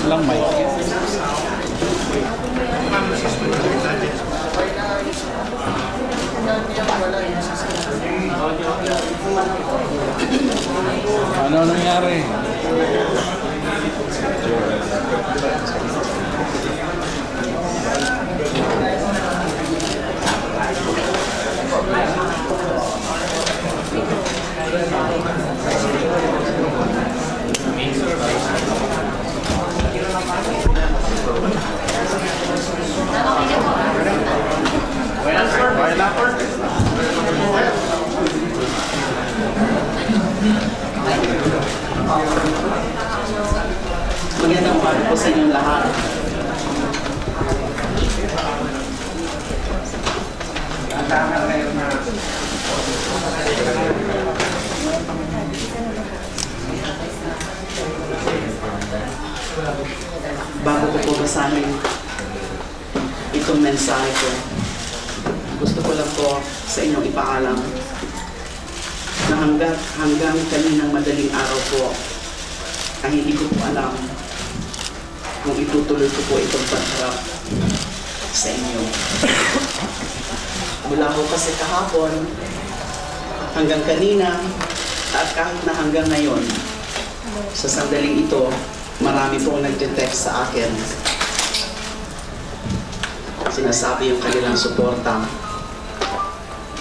Lang mic. Ano nangyari? Magandang umaga po sa inyong lahat. Bago ko po basahin itong mensahe ko, gusto ko lang po sa inyong ipaalam na hanggang kaninang madaling araw po ay hindi ko po alam kung itutuloy ko po itong pagharap sa inyo. Mula ko kasi kahapon hanggang kanina at kahit na hanggang ngayon, sa sandaling ito, marami pong nag-text sa akin. Sinasabi yung kanilang suporta.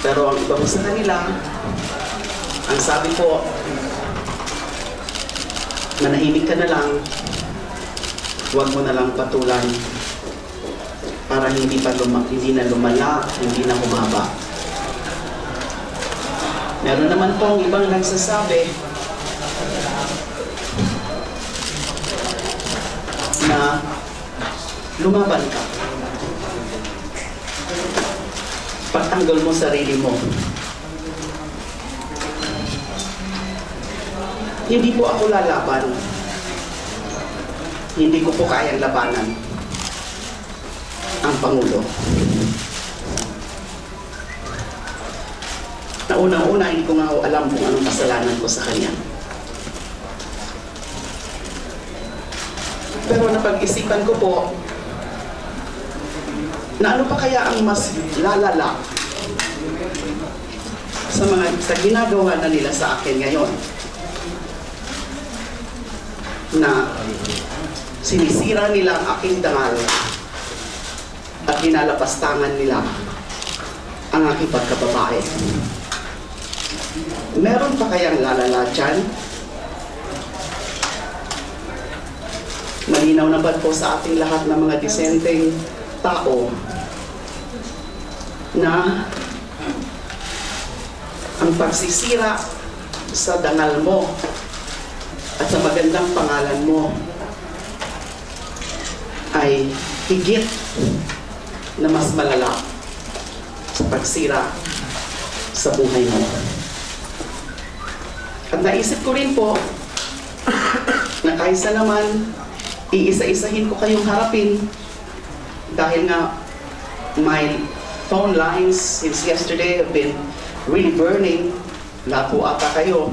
Pero ang iba po sa kanila, ang sabi po, manahimik ka na lang, huwag mo na lang patulan para hindi na lumala, hindi na humaba. Meron naman po ang ibang nagsasabi na lumaban ka. Pagtanggol mo sarili mo. Hindi po ako lalaban. Hindi ko po kayang labanan ang Pangulo. Na unang-una, hindi ko nga alam kung anong kasalanan ko sa kanya. Pero napag-isipan ko po, na ano pa kaya ang mas lalala sa ginagawa na nila sa akin ngayon, na sinisira nila ang aking dangal at hinalapastangan nila ang aking pagkababae. Meron pa kayang lalala dyan? Malinaw naman po sa ating lahat ng mga disenteng tao na ang pagsisira sa dangal mo at sa magandang pangalan mo ay higit na mas malala sa pagsira sa buhay mo. At naisip ko rin po na kaysa naman iisa-isahin ko kayong harapin, dahil nga my phone lines since yesterday have been really burning. Lahat po ata kayo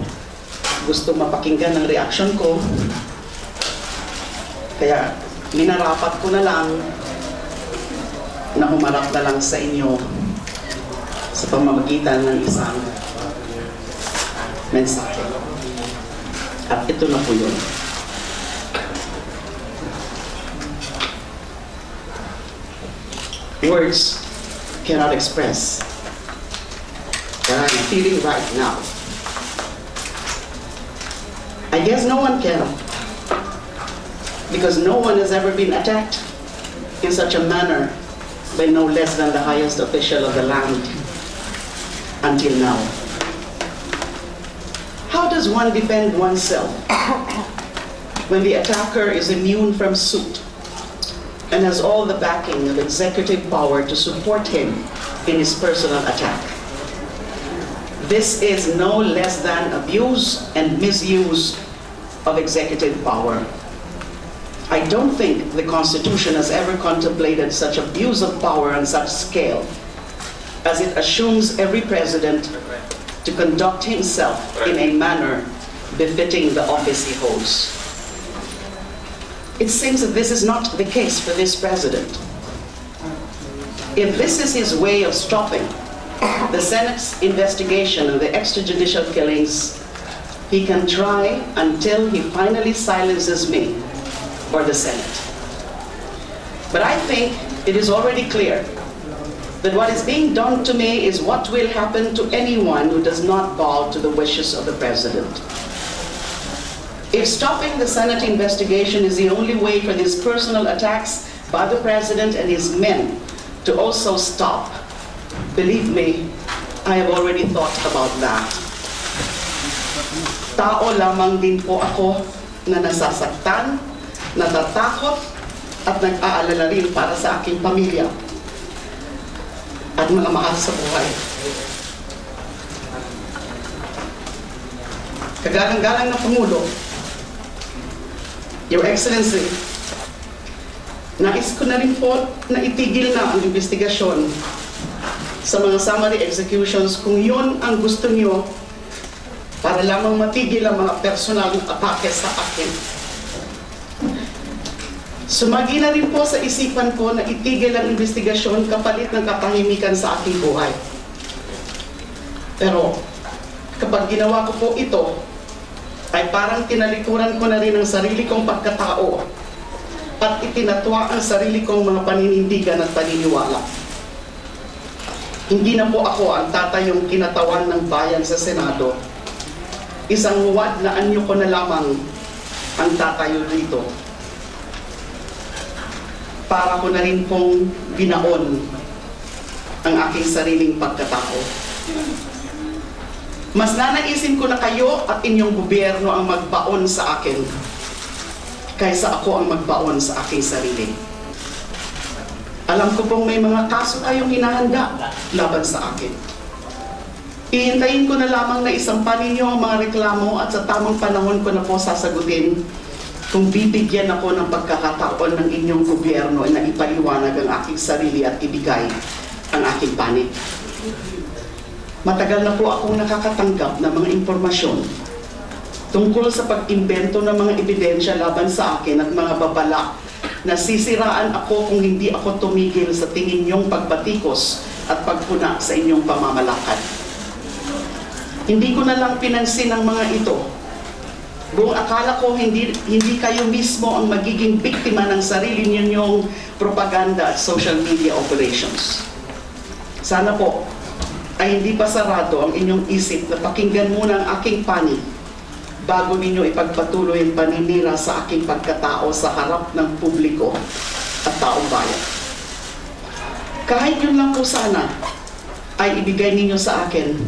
gusto mapakinggan ng reaction ko. Kaya minarapat ko na lang na humarap na lang sa inyo sa pamamagitan ng isang mensahe. At ito na po yun. Words cannot express what I'm feeling right now. I guess no one can, because no one has ever been attacked in such a manner by no less than the highest official of the land until now. How does one defend oneself when the attacker is immune from suit and has all the backing of executive power to support him in his personal attack? This is no less than abuse and misuse of executive power. I don't think the Constitution has ever contemplated such abuse of power on such scale, as it assumes every president to conduct himself in a manner befitting the office he holds. It seems that this is not the case for this president. If this is his way of stopping the Senate's investigation of the extrajudicial killings, he can try until he finally silences me or the Senate. But I think it is already clear that what is being done to me is what will happen to anyone who does not bow to the wishes of the president. If stopping the Senate investigation is the only way for these personal attacks by the president and his men to also stop, believe me, I have already thought about that. Tao lamang din po ako na nasasaktan, natatakot, at nag-aalala rin para sa aking pamilya at mga mahal sa buhay. Kagalang-galang na Pangulo, Your Excellency, nais ko na rin po na itigil na ang investigasyon sa mga summary executions kung yun ang gusto niyo para lamang matigil ang mga personal na atake sa akin. Sumagi na rin po sa isipan ko na itigil ang investigasyon kapalit ng katahimikan sa aking buhay. Pero kapag ginawa ko po ito, ay parang tinalikuran ko na rin ang sarili kong pagkatao at itinatwa ang sarili kong mga paninindigan at paniniwala. Hindi na po ako ang tatayong kinatawan ng bayan sa Senado. Isang huwad na anyo ko na lamang ang tatayo dito. Para ko na rin pong binaon ang aking sariling pagkatao. Mas nanaisin ko na kayo at inyong gobyerno ang magbaon sa akin kaysa ako ang magbaon sa aking sarili. Alam ko pong may mga kaso kayong hinahanda laban sa akin. Ihintayin ko na lamang na isampa ninyo ang mga reklamo at sa tamang panahon ko na po sasagutin kung bibigyan ako ng pagkakataon ng inyong gobyerno na ipaliwanag ang aking sarili at ibigay ang aking panig. Matagal na po akong nakakatanggap ng mga impormasyon tungkol sa pag-imbento ng mga ebidensya laban sa akin at mga babala na sisiraan ako kung hindi ako tumigil sa tingin niyong pagbatikos at pagpuna sa inyong pamamalakad. Hindi ko na lang pinansin ang mga ito. Buong akala ko hindi kayo mismo ang magiging biktima ng sarili ninyong propaganda at social media operations. Sana po ay hindi pa sarado ang inyong isip na pakinggan muna ang aking panig bago ninyo ipagpatuloy ang paninira sa aking pagkatao sa harap ng publiko at taong bayan. Kahit yun lang po sana ay ibigay ninyo sa akin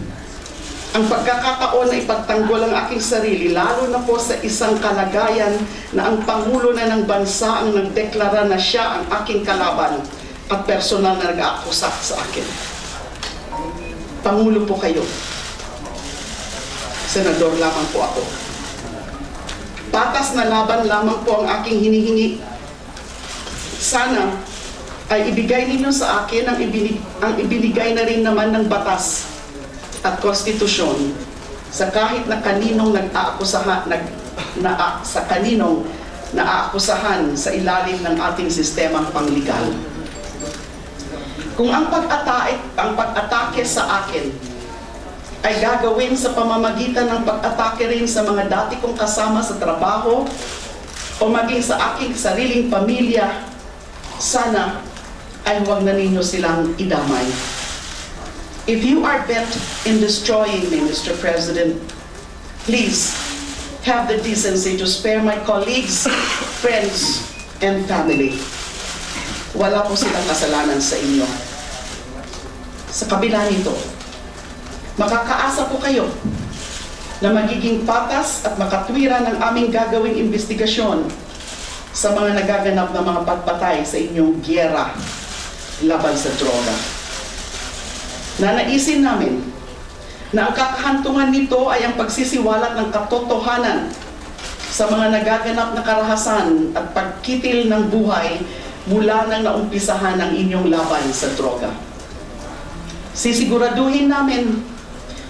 ang pagkakataon na ipagtanggol ang aking sarili, lalo na po sa isang kalagayan na ang Pangulo na ng bansa ang nagdeklara na siya ang aking kalaban at personal na nag-aakusa sa akin. Pangulo po kayo. Senador lamang po ako. Patas na laban lamang po ang aking hinihingi. Sana ay ibigay ninyo sa akin ang ibinigay na rin naman ng batas at konstitusyon sa kahit na kaninong nag-aakusahan sa kaninong naaakusahan sa ilalim ng ating sistemang pangligal. Kung ang pag-atake sa akin ay gagawin sa pamamagitan ng pag-atake rin sa mga dati kong kasama sa trabaho o maging sa aking sariling pamilya, sana ay huwag na ninyo silang idamay. If you are bent in destroying me, Mr. President, please have the decency to spare my colleagues, friends, and family. Wala po silang kasalanan sa inyo. Sa kabila nito, makakaasa po kayo na magiging patas at makatwiran ang aming gagawing investigasyon sa mga nagaganap na mga pagpatay sa inyong giyera laban sa droga. Nanaisin namin na ang kakahantungan nito ay ang pagsisiwalat ng katotohanan sa mga nagaganap na karahasan at pagkitil ng buhay mula nang naumpisahan ang inyong laban sa droga. Sisiguraduhin namin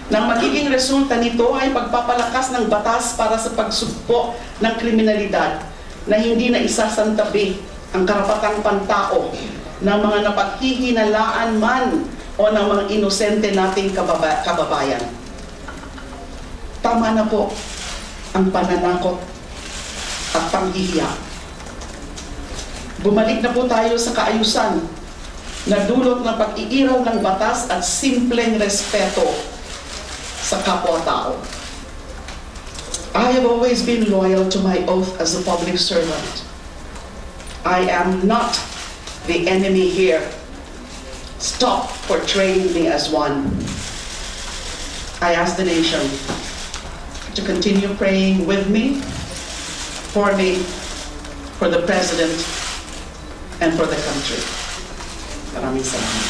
na ang magiging resulta nito ay pagpapalakas ng batas para sa pagsugpo ng kriminalidad na hindi na isasantabi ang karapatang pantao ng mga napaghihinalaan man o ng mga inosente nating kababayan. Tama na po ang pananakot at panghihiya. Bumalik na po tayo sa kaayusan na dulot ng pag-iiraw ng batas at simpleng respeto sa kapwa-tao. I have always been loyal to my oath as a public servant. I am not the enemy here. Stop portraying me as one. I ask the nation to continue praying with me, for the President, and for the country. Maraming salamat.